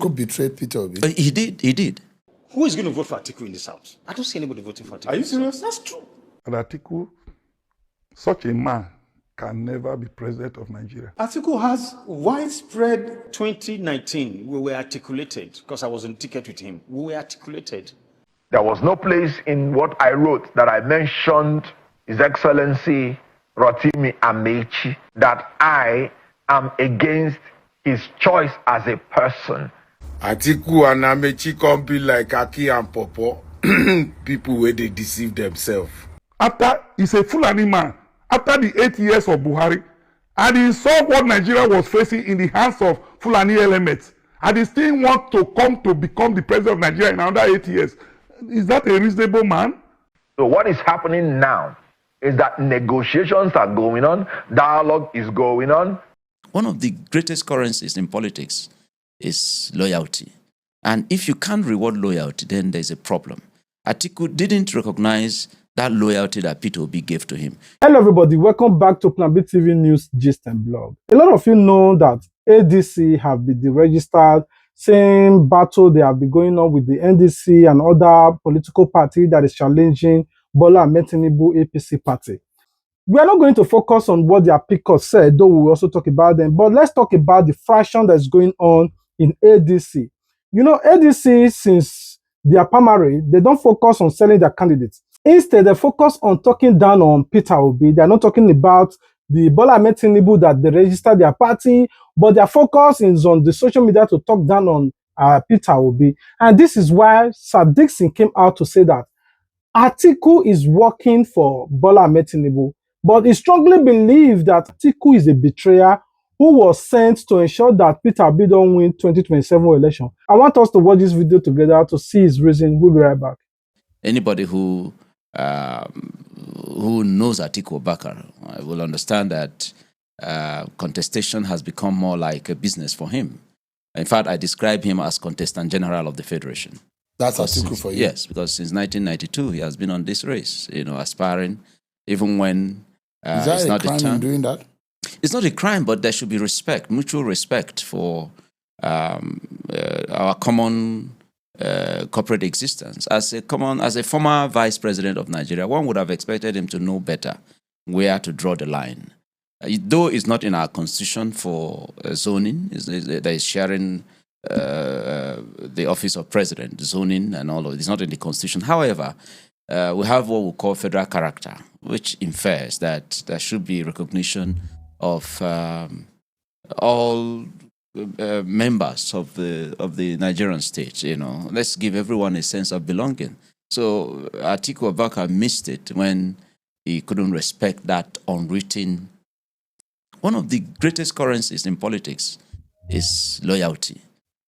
Atiku betrayed Peter Obi. He did. Who is going to vote for Atiku in this house? I don't see anybody voting for Atiku. Are you serious? That's true. And Atiku, such a man, can never be president of Nigeria. Atiku has widespread 2019. We were articulated because I was on ticket with him. We were articulated. There was no place in what I wrote that I mentioned His Excellency Rotimi Amechi, that I am against his choice as a person. Atiku and Amechi can't be like Aki and Popo. People where they deceive themselves. After he's a Fulani man, after the 8 years of Buhari, and he saw what Nigeria was facing in the hands of Fulani elements, and he still want to come to become the president of Nigeria in another 8 years. Is that a reasonable man? So what is happening now is that negotiations are going on, dialogue is going on. One of the greatest currencies in politics is loyalty. And if you can't reward loyalty, then there's a problem. Atiku didn't recognize that loyalty that Peter Obi gave to him. Hello everybody, welcome back to Plan B TV News Gist and Blog. A lot of you know that ADC have been deregistered, same battle they have been going on with the NDC and other political party that is challenging Bola Ahmed Tinubu APC party. We are not going to focus on what their pickers said, though we will also talk about them, but let's talk about the fraction that's going on in ADC. You know, ADC, since their primary, they don't focus on selling their candidates. Instead, they focus on talking down on Peter Obi. They're not talking about the Bola Ahmed Tinubu that they registered their party, but their focus is on the social media to talk down on Peter Obi. And this is why Sir Dixon came out to say that Atiku is working for Bola Ahmed Tinubu, but he strongly believes that Atiku is a betrayer who was sent to ensure that Peter Obi don't win 2027 election. I want us to watch this video together to see his reason. We'll be right back. Anybody who knows Atiku Abubakar will understand that contestation has become more like a business for him. In fact, I describe him as contestant general of the Federation. That's Atiku for you? Yes, because since 1992, he has been on this race, you know, aspiring, even when is that it's a not crime the time. in doing that? It's not a crime, but there should be respect, mutual respect for our common corporate existence. As a former vice president of Nigeria, one would have expected him to know better where to draw the line. Though it's not in our constitution for zoning, there is sharing the office of president, zoning and all of it. It's not in the constitution. However, we have what we call federal character, which infers that there should be recognition of all members of the Nigerian state. You know, let's give everyone a sense of belonging. So Atiku Abubakar missed it when he couldn't respect that unwritten. One of the greatest currencies in politics is loyalty.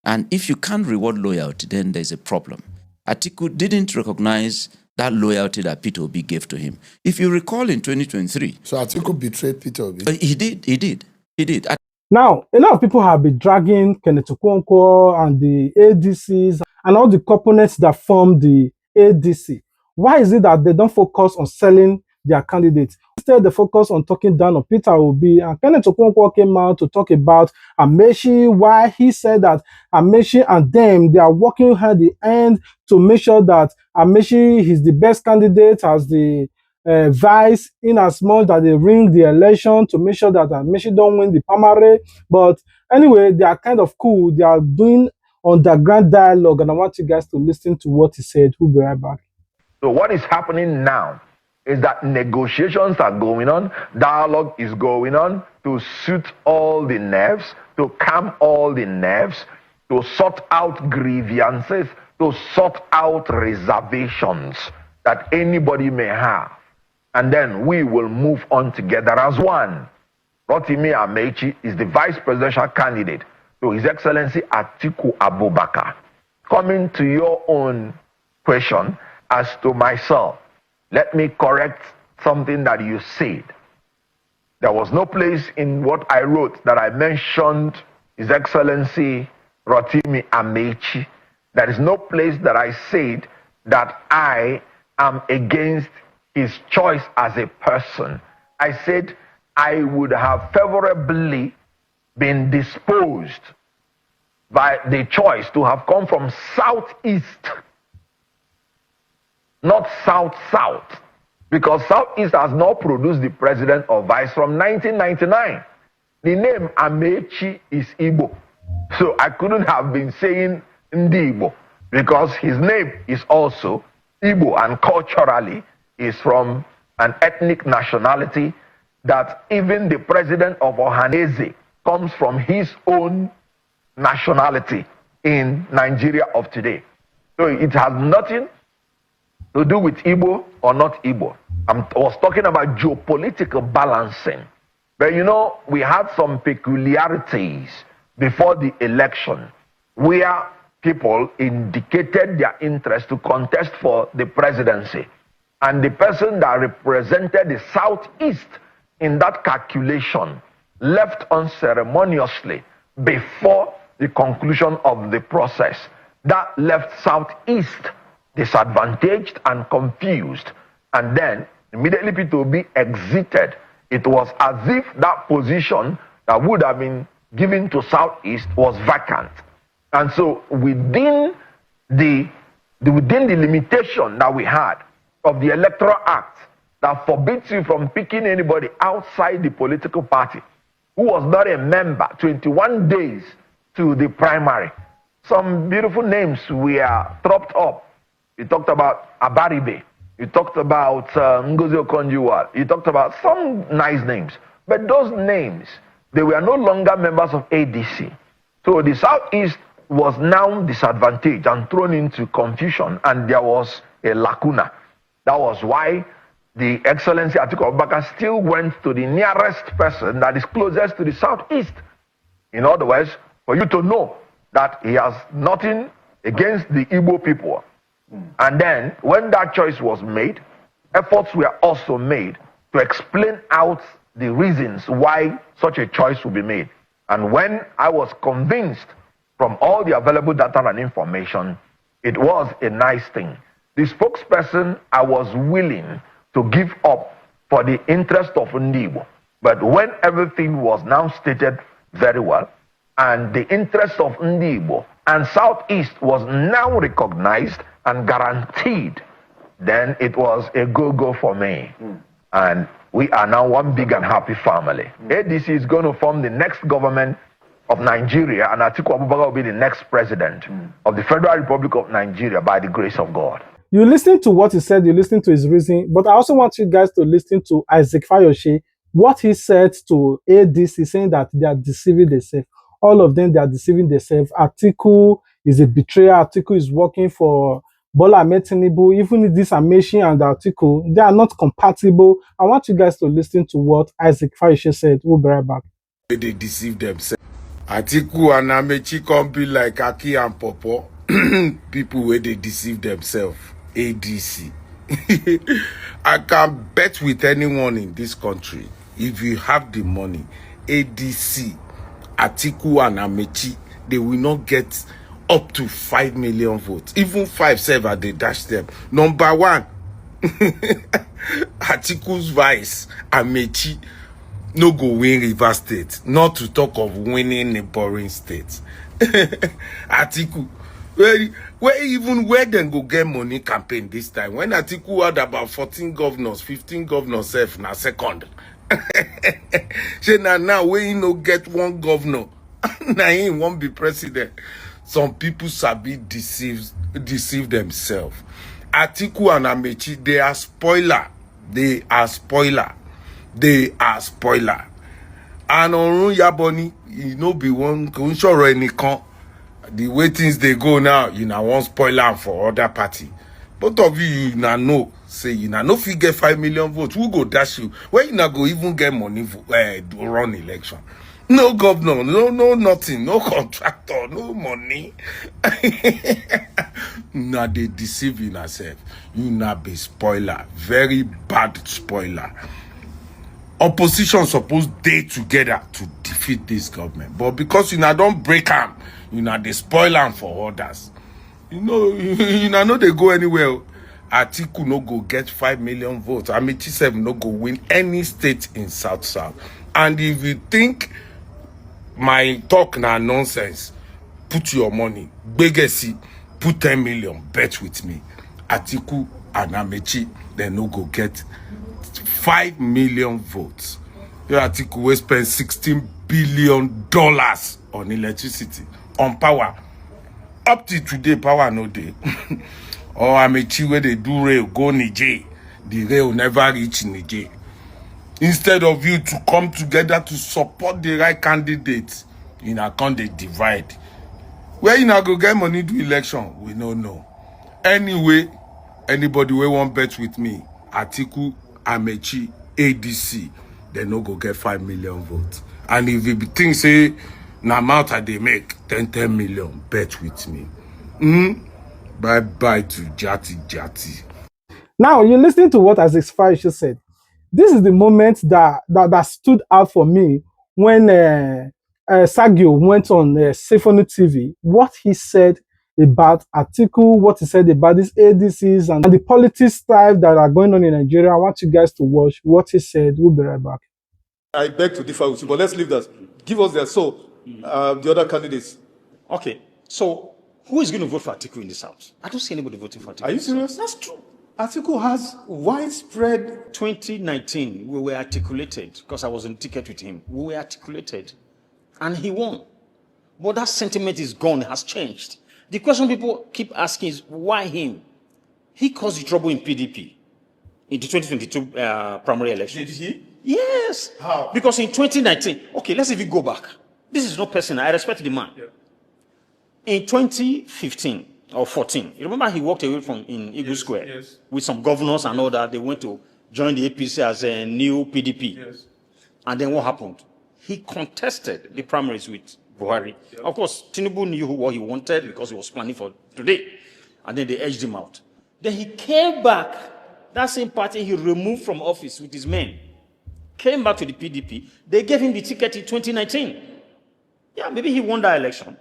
And if you can't reward loyalty, then there's a problem. Atiku didn't recognize that loyalty that Peter Obi gave to him. If you recall in 2023... So Atiku betrayed Peter Obi? He did. Now, a lot of people have been dragging Kenneth Okonkwo and the ADCs and all the components that form the ADC. Why is it that they don't focus on selling their candidates? Instead, they focus on talking down on Peter Obi. And Kenneth Okonkwo came out to talk about Amechi, why he said that Amechi and them, they are working hand in hand to make sure that Amechi is the best candidate as the vice, in as much that they ring the election to make sure that Amechi don't win the primary. But anyway, they are kind of cool. They are doing underground dialogue, and I want you guys to listen to what he said. We'll be right back. So what is happening now is that negotiations are going on, dialogue is going on to suit all the nerves, to calm all the nerves, to sort out grievances, to sort out reservations that anybody may have. And then we will move on together as one. Rotimi Amechi is the vice presidential candidate to His Excellency Atiku Abubakar. Coming to your own question as to myself, let me correct something that you said. There was no place in what I wrote that I mentioned His Excellency Rotimi Amechi. There is no place that I said that I am against his choice as a person. I said I would have favorably been disposed by the choice to have come from southeast, not south-south, because southeast has not produced the president or vice from 1999. The name Amechi is Igbo. So I couldn't have been saying Ndi Igbo because his name is also Igbo and culturally is from an ethnic nationality that even the president of Ohanese comes from his own nationality in Nigeria of today. So it has nothing to do with Igbo or not Igbo. I was talking about geopolitical balancing. But you know, we had some peculiarities before the election where people indicated their interest to contest for the presidency. And the person that represented the Southeast in that calculation left unceremoniously before the conclusion of the process. That left Southeast disadvantaged and confused. And then immediately P2B exited. It was as if that position that would have been given to Southeast was vacant. And so within the limitation that we had of the Electoral Act that forbids you from picking anybody outside the political party who was not a member, 21 days to the primary. Some beautiful names were propped up. You talked about Abaribe. You talked about Ngozi Okonjo-Iweala. You talked about some nice names. But those names, they were no longer members of ADC. So the Southeast was now disadvantaged and thrown into confusion, and there was a lacuna. That was why the Excellency Atiku Abubakar still went to the nearest person that is closest to the Southeast. In other words, for you to know that he has nothing against the Igbo people. And then, when that choice was made, efforts were also made to explain out the reasons why such a choice would be made. And when I was convinced from all the available data and information, it was a nice thing. The spokesperson I was willing to give up for the interest of Ndibo. But when everything was now stated very well, and the interest of Ndibo and Southeast was now recognized and guaranteed, then it was a go-go for me. And we are now one big and happy family. ADC is going to form the next government of Nigeria, and Atiku Abubakar will be the next president of the Federal Republic of Nigeria by the grace of God. You listen to what he said, you listen to his reason, but I also want you guys to listen to Isaac Fayoshe, what he said to ADC, saying that they are deceiving themselves. All of them, they are deceiving themselves. Atiku is a betrayer. Atiku is working for Bola Ahmed Tinubu. Even this Amechi and Atiku, they are not compatible. I want you guys to listen to what Isaac Fayoshe said. We'll be right back. They deceive themselves. Atiku and Amechi can't be like Aki and Popo. People where they deceive themselves. ADC. I can bet with anyone in this country, if you have the money, ADC, Atiku and Amechi, they will not get up to 5 million votes. Even 5-7, they dash them. Number one, Atiku's vice, Amechi, no go win Rivers State. Not to talk of winning neighboring states. Atiku, where then go get money campaign this time? When Atiku had about 14 governors, 15 governors self na second. Say now where you no get one governor, now he won't be president. Some people sabi deceive themselves. Atiku and Amechi, they are spoiler. They are spoiler. They are spoiler. And on Yaboni, you know, be one sure any con. The way things they go now, you know, one spoiler for other party. Both of you now know, say you now no fit get 5 million votes. Who go dash you? Where you not go even get money to run election? No governor, no nothing, no contractor, no money. Now they deceive you yourself. You now be spoiler, very bad spoiler. Opposition supposed day together to defeat this government, but because you now don't break them, you know they spoil them for others. You know they go anywhere. Atiku no go get 5 million votes. Amechi 7 no go win any state in South. And if you think my talk now nonsense, put your money. Begesi, put 10 million, bet with me. Atiku and Amechi, they no go get 5 million votes. Your Atiku will spend $16 billion on electricity, on power. Up to today, power no day. Or Amechi where they do rail, go Niger. The rail never reach Niger. Instead of you to come together to support the right candidates, you now come they divide. Where you now go get money to election, we don't know. Anyway, anybody will want bet with me, Atiku, Amechi, ADC, they no go get 5 million votes. And if you think say, na amount they make, 10 million, bet with me. Bye-bye to Jati. Now, you listen to what Aziz Farisha said. This is the moment that stood out for me when Sagio went on Symphony TV. What he said about Atiku, what he said about these ADCs and the politics style that are going on in Nigeria. I want you guys to watch what he said. We'll be right back. I beg to differ with you, but let's leave that. Give us that. So, the other candidates. Okay, so who is going to vote for Atiku in the South? I don't see anybody voting for Atiku. Are you serious? That's true. Atiku has widespread. 2019, we were articulated, because I was on ticket with him. We were articulated, and he won. But that sentiment is gone, it has changed. The question people keep asking is, why him? He caused the trouble in PDP in the 2022 primary election. Did he? Yes. How? Because in 2019, okay, let's even go back. This is not personal. I respect the man. Yeah. In 2015 or 14, you remember he walked away from in Eagle Square yes. with some governors and all that. They went to join the APC as a new PDP. Yes. And then what happened? He contested the primaries with Buhari. Yeah. Of course, Tinubu knew what he wanted because he was planning for today. And then they edged him out. Then he came back. That same party he removed from office with his men. Came back to the PDP. They gave him the ticket in 2019. Yeah, maybe he won that election.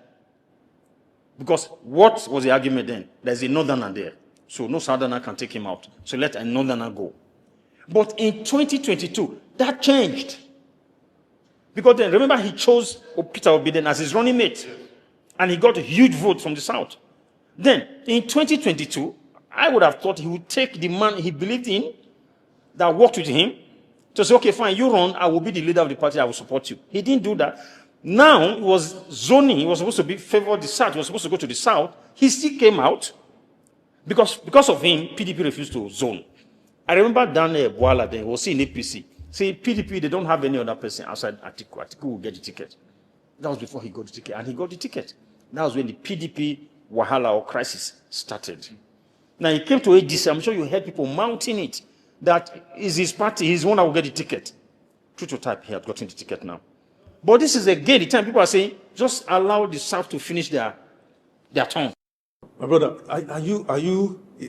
Because what was the argument then? There's a northerner there. So no southerner can take him out. So let a northerner go. But in 2022, that changed. Because then, remember, he chose Peter Obidien as his running mate. And he got a huge vote from the South. Then, in 2022, I would have thought he would take the man he believed in, that worked with him, to say, okay, fine, you run, I will be the leader of the party, I will support you. He didn't do that. Now, it was zoning, he was supposed to be favored the South, he was supposed to go to the South. He still came out, because of him, PDP refused to zone. I remember Daniel Boala then, was in APC. See, PDP, they don't have any other person outside Atiku. Atiku will get the ticket. That was before he got the ticket, and he got the ticket. That was when the PDP wahala or crisis started. Now, he came to ADC, I'm sure you heard people mounting it, that is his party, he's the one that will get the ticket. True to type, he had gotten the ticket now. But this is again the time people are saying, just allow the South to finish their turn. My brother,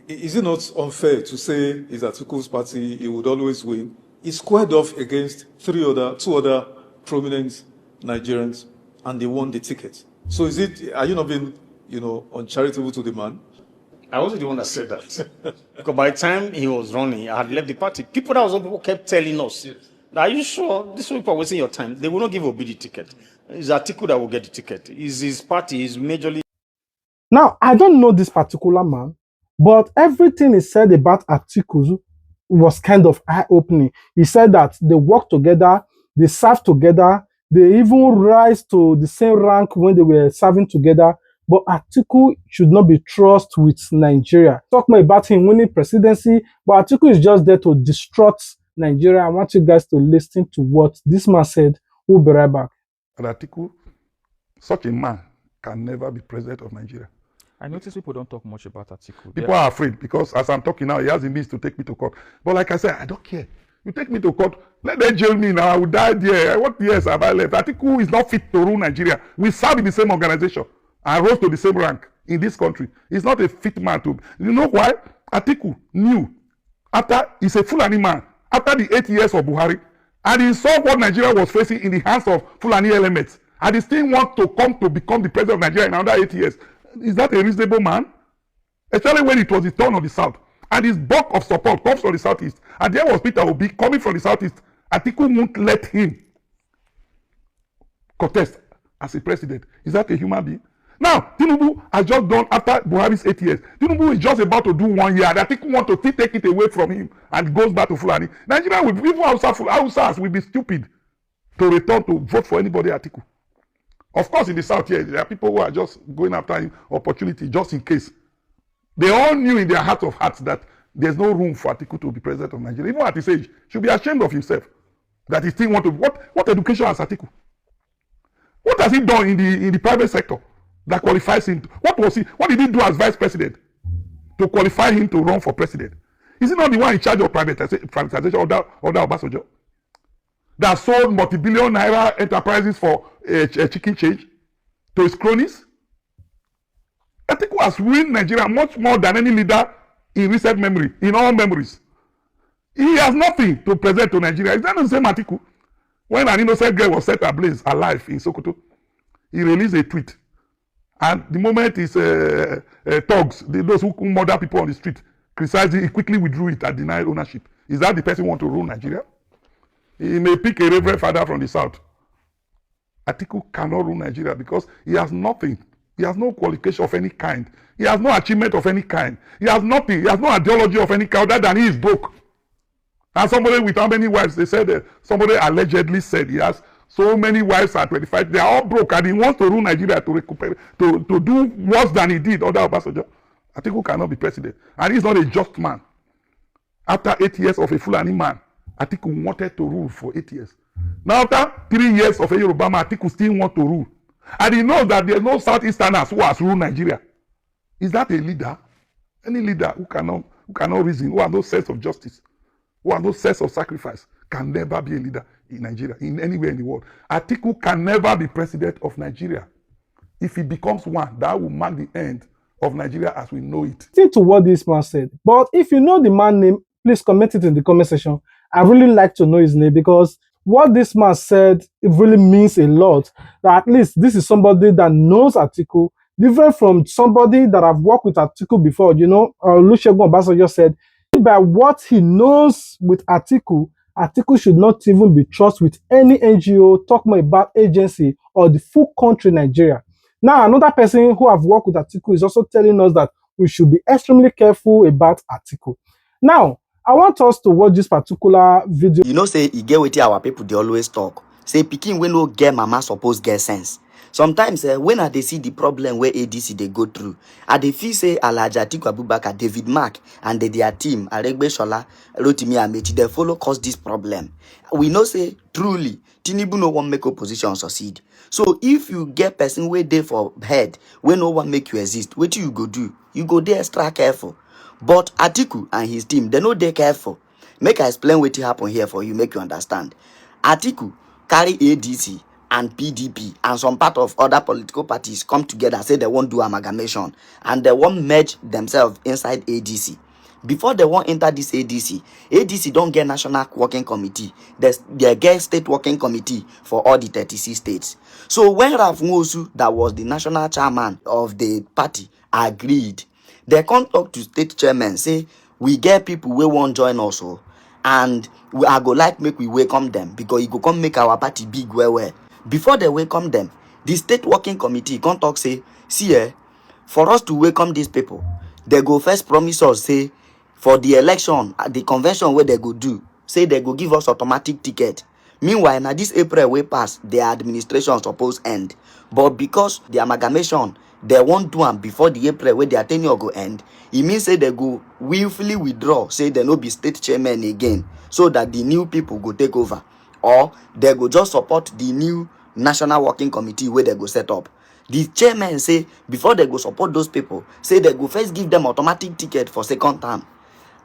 is it not unfair to say it's Atiku's party, he would always win? He squared off against two other prominent Nigerians, and they won the ticket. So are you not being, uncharitable to the man? I wasn't the one that said that. Because by the time he was running, I had left the party. People kept telling us, yes. Are you sure these people are wasting your time? They will not give Obi the ticket. It's Atiku that will get the ticket. It's his party, is majorly. Now, I don't know this particular man, but everything he said about Atiku was kind of eye-opening. He said that they work together, they serve together, they even rise to the same rank when they were serving together. But Atiku should not be trusted with Nigeria. Talk more about him winning presidency, but Atiku is just there to distract Nigeria. I want you guys to listen to what this man said. We'll be right back. And Atiku, such a man can never be president of Nigeria. I notice people don't talk much about Atiku. People are afraid because as I'm talking now, he has the means to take me to court. But like I said, I don't care. You take me to court, let them jail me now. I will die there. What years have I left? Atiku is not fit to rule Nigeria. We serve in the same organization and rose to the same rank in this country. He's not a fit man to. You know why? Atiku knew after he's a Fulani man, after the 8 years of Buhari, and he saw what Nigeria was facing in the hands of Fulani elements, and he still want to come to become the president of Nigeria in another 8 years. Is that a reasonable man? Especially when it was his turn on the South. And his bulk of support comes from the Southeast. And there was Peter Obi coming from the Southeast. Atiku won't let him contest as a president. Is that a human being? Now, Tinubu has just done after Buhari's 8 years. Tinubu is just about to do 1 year. I think we want to take it away from him and goes back to Fulani. Nigeria will, even Hausas will be stupid to return to vote for anybody Atiku. Of course, in the south here, there are people who are just going after him opportunity just in case. They all knew in their heart of hearts that there's no room for Atiku to be president of Nigeria. Even at his age, should be ashamed of himself that he still want to. What education has Atiku? What has he done in the private sector that qualifies him? What did he do as vice president to qualify him to run for president? Is he not the one in charge of privatization under Obasanjo? That sold multi-billion naira enterprises for a chicken change to his cronies? Atiku has ruined Nigeria much more than any leader in recent memory, in all memories. He has nothing to present to Nigeria. Is that the same Atiku? When an innocent girl was set ablaze alive in Sokoto, he released a tweet. And the moment his thugs, those who murder people on the street, criticized it, he quickly withdrew it and denied ownership. Is that the person who wants to rule Nigeria? He may pick a reverend father from the south. Atiku cannot rule Nigeria because he has nothing. He has no qualification of any kind. He has no achievement of any kind. He has nothing. He has no ideology of any kind other than he is broke. And somebody with how many wives? They said somebody allegedly said he has so many wives at 25. They are all broke and he wants to rule Nigeria to recuperate, to do worse than he did under Obasanjo. Atiku cannot be president. And he's not a just man. After 8 years of a Fulani man, Atiku wanted to rule for 8 years. Now after 3 years of a Yoruba man, Atiku still wants to rule. And he knows that there's no Southeasterners who has ruled Nigeria. Is that a leader? Any leader who cannot reason, who has no sense of justice, who has no sense of sacrifice, can never be a leader in Nigeria, in anywhere in the world. Atiku can never be president of Nigeria. If he becomes one, that will mark the end of Nigeria as we know it. Listen to what this man said. But if you know the man's name, please comment it in the comment section. I really like to know his name because what this man said, it really means a lot. That at least this is somebody that knows Atiku, different from somebody that I've worked with Atiku before. You know, Olusegun Obasanjo said, by what he knows with Atiku, Atiku should not even be trusted with any NGO, talk more about agency or the full country Nigeria. Now, another person who have worked with Atiku is also telling us that we should be extremely careful about Atiku. Now, I want us to watch this particular video. You know, say, you get with our people, they always talk. Say, pikin when no get mama suppose get sense. Sometimes, when I see the problem where ADC they go through, I dey feel say Alhaji Atiku Abubakar, David Mark, and their team, Aregbe Shola, Rotimi Amechi, they follow cause this problem. We know say, truly, TINUBU no one make opposition succeed. So if you get person where they for head, when no one make you exist, what you go do? You go there extra careful. But Atiku and his team, they know they careful. Make I explain what happen here for you, make you understand. Atiku carry ADC and PDP and some part of other political parties come together, say they won't do amalgamation and they won't merge themselves inside ADC. Before they won't enter this ADC don't get national working committee. They get state working committee for all the 36 states. So when Ralph Nwosu, that was the national chairman of the party, agreed, they come talk to state chairman, say, we get people we won't join also. And I go like make we welcome them because it go come make our party big well. Before they welcome them, the state working committee come talk say, see for us to welcome these people, they go first promise us, say, for the election, at the convention where they go do, say they go give us automatic ticket. Meanwhile, now this April way pass, their administration suppose end. But because the amalgamation, they won't do them before the April where their tenure go end, it means say they go willfully withdraw, say they no be state chairman again, so that the new people go take over. Or they go just support the new national working committee where they go set up. The chairman say, before they go support those people, say they go first give them automatic ticket for second term.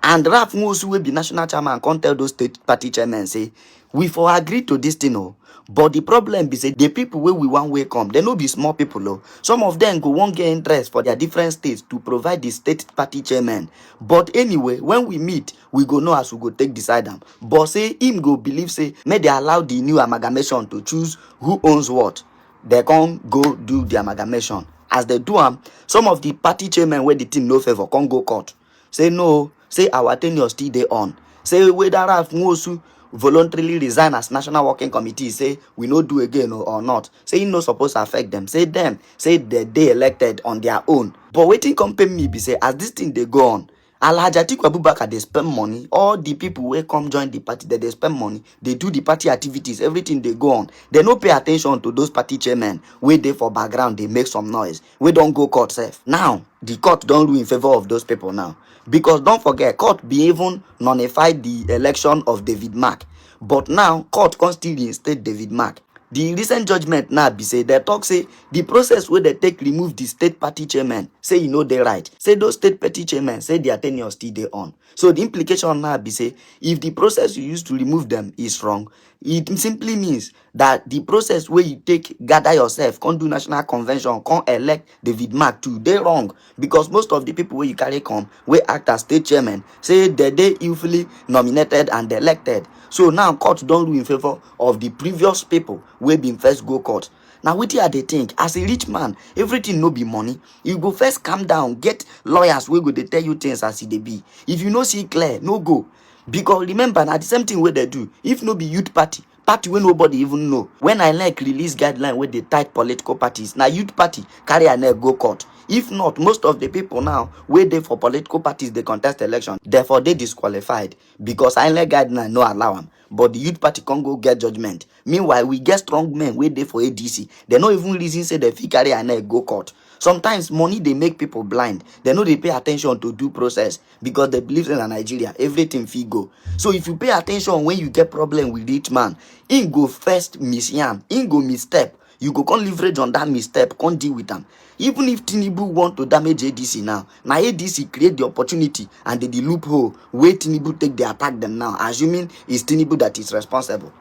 And Ralph Nwosu will be national chairman can't tell those state party chairmen, say, we for agree to this thing, but the problem be say the people where we want way come, they no be small people. Some of them go won't get interest for their different states to provide the state party chairman. But anyway, when we meet, we go know as we go take decide them. But say him go believe say, may they allow the new amalgamation to choose who owns what. They can't go do the amalgamation. As they do them, some of the party chairmen where the team no favor can't go court. Say no, say our tenure still they on. Say whether Ralph Nwosu voluntarily resign as National Working Committee, say we no do again or not, say no supposed to affect them, say they elected on their own. But waiting company me be say as this thing they go on, Alhaji Atiku Abubakar they spend money. All the people who come join the party, they spend money. They do the party activities, everything they go on. They no pay attention to those party chairmen. Where they for background, they make some noise. We don't go court safe. Now the court don't rule in favor of those people now, because don't forget court be even nullified the election of David Mark. But now court can still reinstate David Mark. The recent judgment now be say they talk say the process where they take remove the state party chairman, say you know they right. Say those state party chairmen say their tenure still they on. So the implication now be say if the process you use to remove them is wrong, it simply means that the process where you take gather yourself, can't do national convention, can't elect David Mark too, they wrong. Because most of the people where you carry come, where act as state chairman, say that they illegally nominated and elected. So now court don't rule in favor of the previous people where been first go court. Now what are they think? As a rich man, everything no be money. You go first calm down, get lawyers where go they tell you things as they be. If you no see clear, no go. Because remember now the same thing where they do. If no be youth party where nobody even know. When I like release guideline where they tight political parties, now youth party carry a neck go court. If not, most of the people now where they for political parties they contest election, therefore they disqualified because I like guideline no allow them. But the youth party can't go get judgment. Meanwhile, we get strong men where they for ADC. They no even reason say they fit carry a neck go court. Sometimes money they make people blind. They know they pay attention to due process because they believe in Nigeria everything fit go. So if you pay attention when you get problem with rich man, in go first miss yam, in go misstep. You go con leverage on that misstep, con deal with them. Even if TINUBU want to damage ADC now ADC create the opportunity and the loophole where TINUBU take the attack them now, assuming it's TINUBU that is responsible.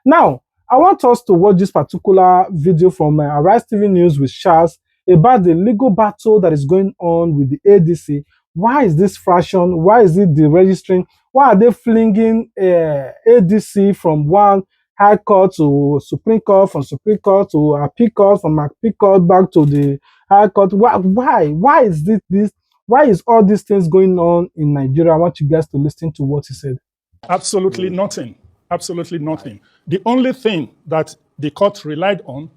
Now, I want us to watch this particular video from Arise TV News with Charles about the legal battle that is going on with the ADC. Why is this fraction? Why is it deregistering? Why are they flinging ADC from one High Court to Supreme Court, from Supreme Court to Appeal Court, from Appeal Court back to the High Court? Why is this? Why is all these things going on in Nigeria? I want you guys to listen to what he said. Absolutely nothing. Absolutely nothing. The only thing that the court relied on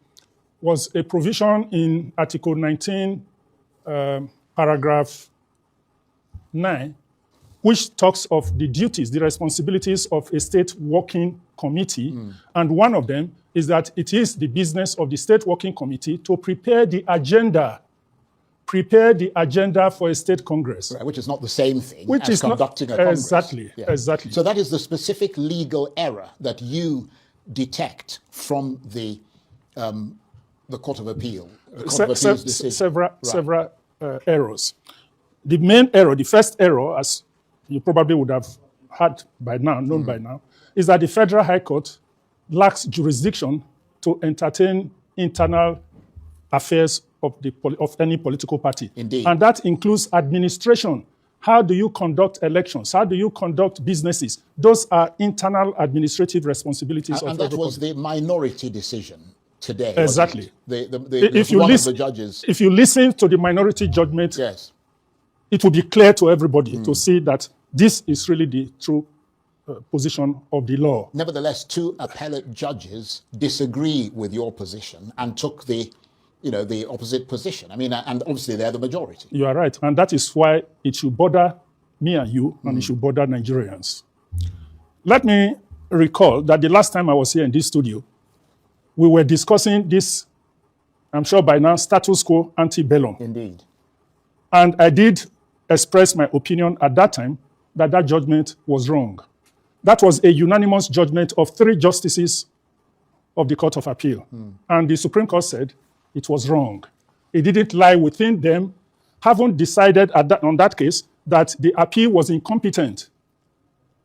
was a provision in Article 19, paragraph 9, which talks of the duties, the responsibilities of a state working committee. And one of them is that it is the business of the state working committee to prepare the agenda for a state congress. Right, which is not the same thing which as is conducting not, a congress. Exactly, Yeah. exactly. So that is the specific legal error that you detect from the Court of Appeal. The Court of Appeal's decision. Several errors. The main error, the first error, as you probably would have heard by now, known by now, is that the Federal High Court lacks jurisdiction to entertain internal affairs of any political party. Indeed. And that includes administration. How do you conduct elections? How do you conduct businesses? Those are internal administrative responsibilities and of that was the minority decision today. Exactly. If one of the judges. If you listen to the minority judgment, yes, it will be clear to everybody to see that this is really the true position of the law. Nevertheless, two appellate judges disagree with your position and took the opposite position. I mean, and obviously they're the majority. You are right. And that is why it should bother me and you, and it should bother Nigerians. Let me recall that the last time I was here in this studio, we were discussing this, I'm sure by now, status quo ante bellum. Indeed. And I did express my opinion at that time that that judgment was wrong. That was a unanimous judgment of 3 justices of the Court of Appeal. And the Supreme Court said it was wrong. It didn't lie within them, having decided on that case that the appeal was incompetent.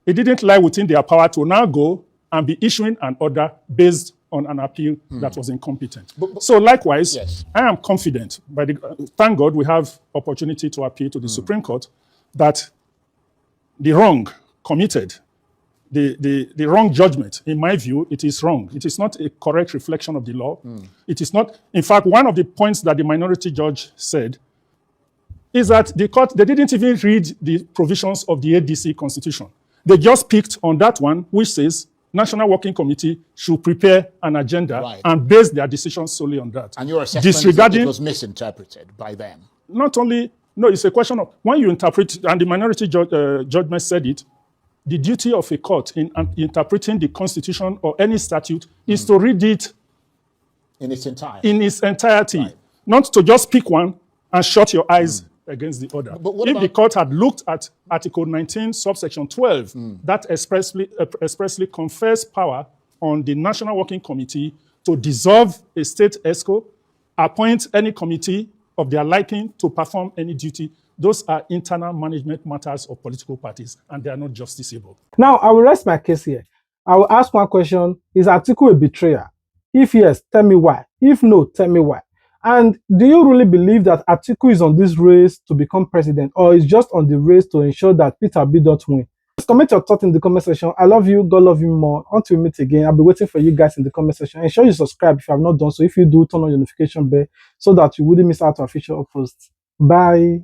It didn't lie within their power to now go and be issuing an order based on an appeal that was incompetent. So likewise, yes, I am confident, thank God we have opportunity to appeal to the Supreme Court, that the wrong committed, the wrong judgment, in my view, it is wrong. It is not a correct reflection of the law. It is not. In fact, one of the points that the minority judge said is that the court, they didn't even read the provisions of the ADC constitution. They just picked on that one, which says National Working Committee should prepare an agenda and base their decisions solely on that. And your assessment is that it was misinterpreted by them? Not only, no, it's a question of when you interpret, and the minority judgment said it, the duty of a court in interpreting the Constitution or any statute is to read it in its entirety. Not to just pick one and shut your eyes against the other. But if the court had looked at Article 19, subsection 12, that expressly confers power on the National Working Committee to dissolve a state ESCO, appoint any committee of their liking to perform any duty, those are internal management matters of political parties, and they are not justiciable. Now, I will rest my case here. I will ask one question. Is Atiku a betrayer? If yes, tell me why. If no, tell me why. And do you really believe that Atiku is on this race to become president, or is just on the race to ensure that Peter B. don't win? Just comment your thoughts in the comment section. I love you. God love you more. Until we meet again, I'll be waiting for you guys in the comment section. Ensure you subscribe if you have not done so. If you do, turn on your notification bell so that you wouldn't miss out on future posts. Bye.